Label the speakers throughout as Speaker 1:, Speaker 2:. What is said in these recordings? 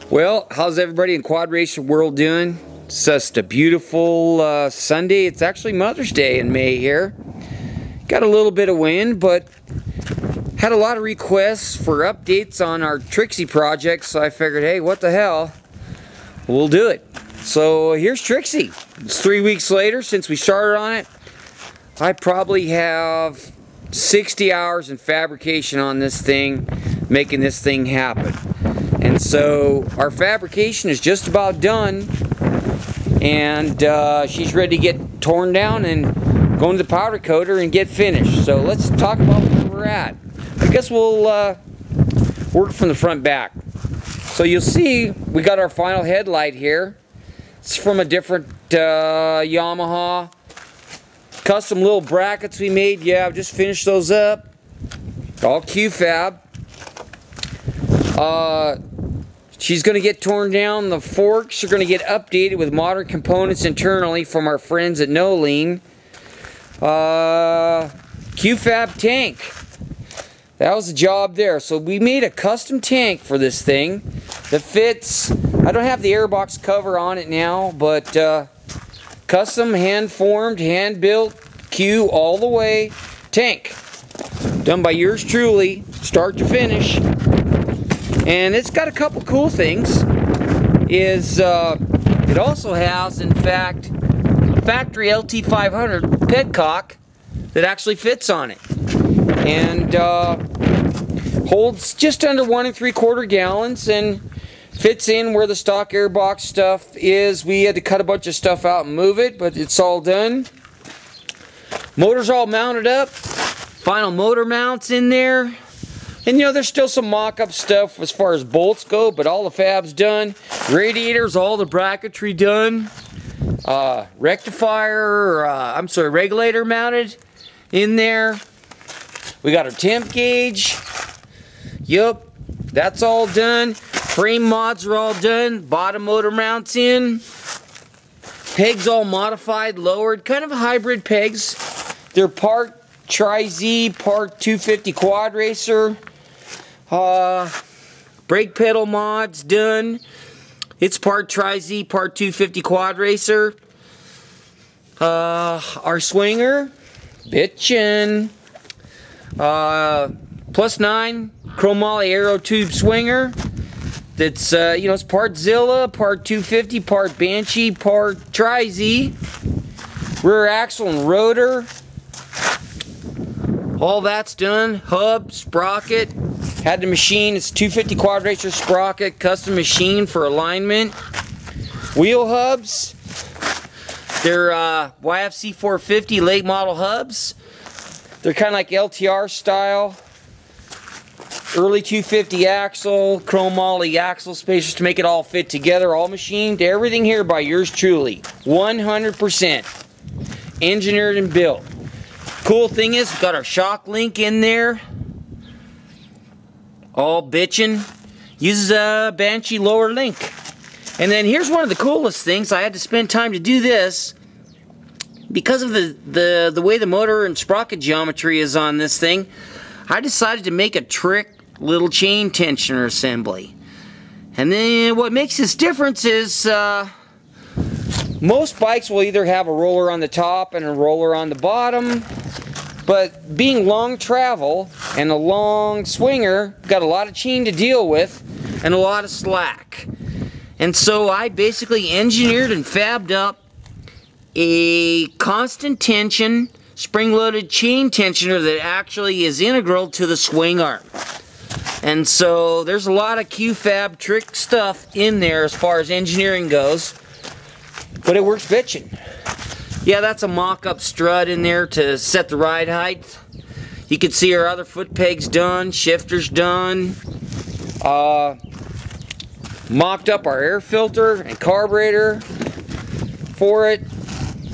Speaker 1: Well, how's everybody in quad racer world doing? It's just a beautiful Sunday. It's actually Mother's Day in May here. Got a little bit of wind, but had a lot of requests for updates on our Trixie project, so I figured, hey, what the hell? We'll do it. So here's Trixie. It's 3 weeks later since we started on it. I probably have 60 hours in fabrication on this thing, making this thing happen. And so our fabrication is just about done, and she's ready to get torn down and go into the powder coater and get finished. So let's talk about where we're at. I guess we'll work from the front back. So you'll see we got our final headlight here. It's from a different Yamaha. Custom little brackets we made. Yeah, I've just finished those up. All Q-Fab. She's going to get torn down. The forks are going to get updated with modern components internally from our friends at No Lean. Q-Fab tank. That was the job there. So we made a custom tank for this thing that fits. I don't have the airbox cover on it now, but custom, hand-formed, hand-built, Q all the way tank. Done by yours truly, start to finish. And it's got a couple cool things. It also has, in fact, a factory LT500 pedcock that actually fits on it. And holds just under 1 3/4 gallons and fits in where the stock airbox stuff is. We had to cut a bunch of stuff out and move it, but it's all done. Motor's all mounted up. Final motor mounts in there. And you know, there's still some mock-up stuff as far as bolts go, but all the fab's done. Radiators, all the bracketry done. Regulator mounted in there. We got our temp gauge. Yup, that's all done. Frame mods are all done. Bottom motor mounts in. Pegs all modified, lowered. Kind of hybrid pegs. They're part Tri-Z, part 250 quad racer. Brake pedal mods done. It's part Tri-Z, part 250 quad racer. Our swinger, bitchin'. +9 chromoly aero tube swinger. That's you know, it's part Zilla, part 250, part Banshee, part Tri-Z. Rear axle and rotor. All that's done. Hub, sprocket. Had to machine. It's 250 quad racer sprocket, custom machine for alignment. Wheel hubs. They're YFC 450 late model hubs. They're kind of like LTR style. Early 250 axle, chromoly axle spacers to make it all fit together. All machined. Everything here by yours truly. 100%. Engineered and built. Cool thing is, we've got our shock link in there. All bitchin'. Uses a Banshee lower link. And then here's one of the coolest things. I had to spend time to do this. Because of the way the motor and sprocket geometry is on this thing, I decided to make a trick little chain tensioner assembly. And then what makes this difference is most bikes will either have a roller on the top and a roller on the bottom. But being long travel and a long swinger, got a lot of chain to deal with and a lot of slack. And so I basically engineered and fabbed up a constant tension spring-loaded chain tensioner that actually is integral to the swing arm. And so there's a lot of Q-Fab trick stuff in there as far as engineering goes, but it works bitchin'. Yeah, that's a mock-up strut in there to set the ride height. You can see our other foot pegs done, shifters done. Mocked up our air filter and carburetor for it.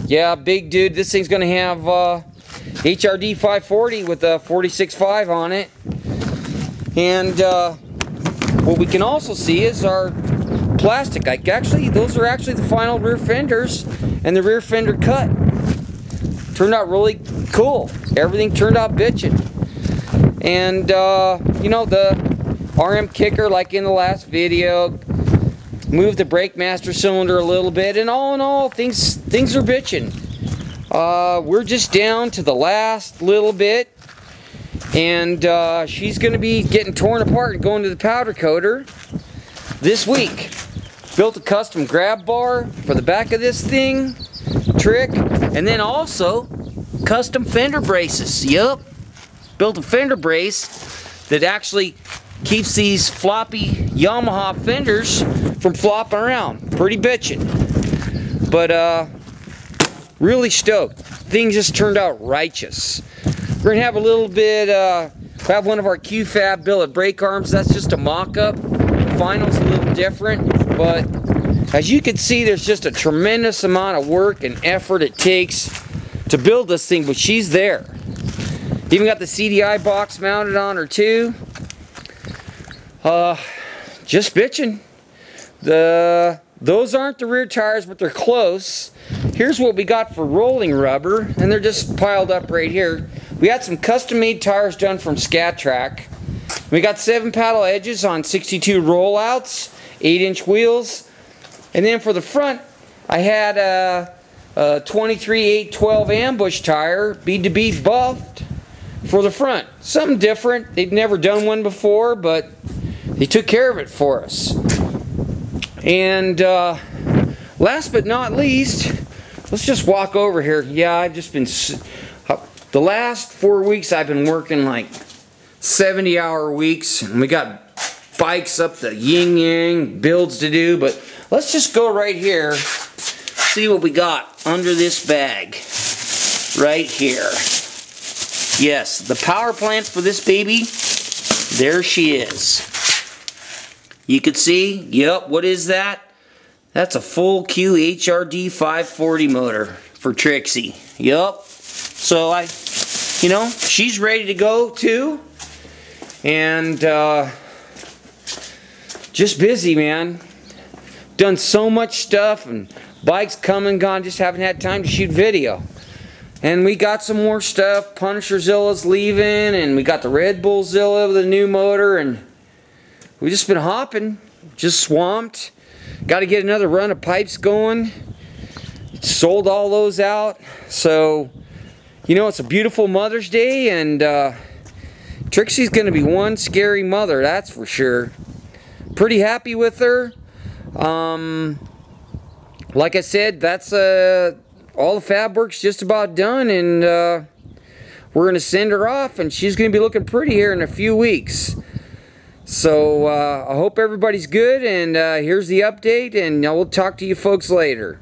Speaker 1: Yeah, big dude. This thing's gonna have HRD 540 with a 46.5 on it. And what we can also see is our plastic. Those are actually the final rear fenders and the rear fender cut. Turned out really cool. Everything turned out bitchin'. And you know, the RM kicker, like in the last video, Moved the brake master cylinder a little bit, and all in all, things are bitching. We're just down to the last little bit, and she's going to be getting torn apart and going to the powder coater this week. Built a custom grab bar for the back of this thing, trick, and then also custom fender braces. Yup, built a fender brace that actually keeps these floppy Yamaha fenders from flopping around. Pretty bitchin'. But really stoked. Things just turned out righteous. We're gonna have a little bit, have one of our Q-Fab billet brake arms. That's just a mock-up. The final's a little different, but as you can see, there's just a tremendous amount of work and effort it takes to build this thing, but she's there. Even got the CDI box mounted on her too. Just bitching. Those aren't the rear tires, but they're close. Here's what we got for rolling rubber, and they're just piled up right here. We got some custom-made tires done from Scat Track. We got 7 paddle edges on 62 rollouts, 8-inch wheels, and then for the front, I had a 23/812 ambush tire, bead to bead buffed for the front. Something different. They'd never done one before, but they took care of it for us. And last but not least, let's just walk over here. Yeah, I've just been, the last 4 weeks I've been working like 70-hour weeks, and we got bikes up the yin-yang, builds to do, but let's just go right here, see what we got under this bag right here. Yes, the power plant for this baby, there she is. You can see, yep, what is that? That's a full Q HRD 540 motor for Trixie. Yep. So you know, she's ready to go too. And just busy, man. Done so much stuff, and bikes come and gone, just haven't had time to shoot video. And we got some more stuff. Punisher Zilla's leaving, and we got the Red Bull Zilla with a new motor, and we've just been hopping, just swamped. Got to get another run of pipes going. Sold all those out. So, you know, it's a beautiful Mother's Day, and Trixie's going to be one scary mother, that's for sure. Pretty happy with her. Like I said, that's all the fab work's just about done, and we're going to send her off, and she's going to be looking pretty here in a few weeks. So I hope everybody's good, and here's the update, and we'll talk to you folks later.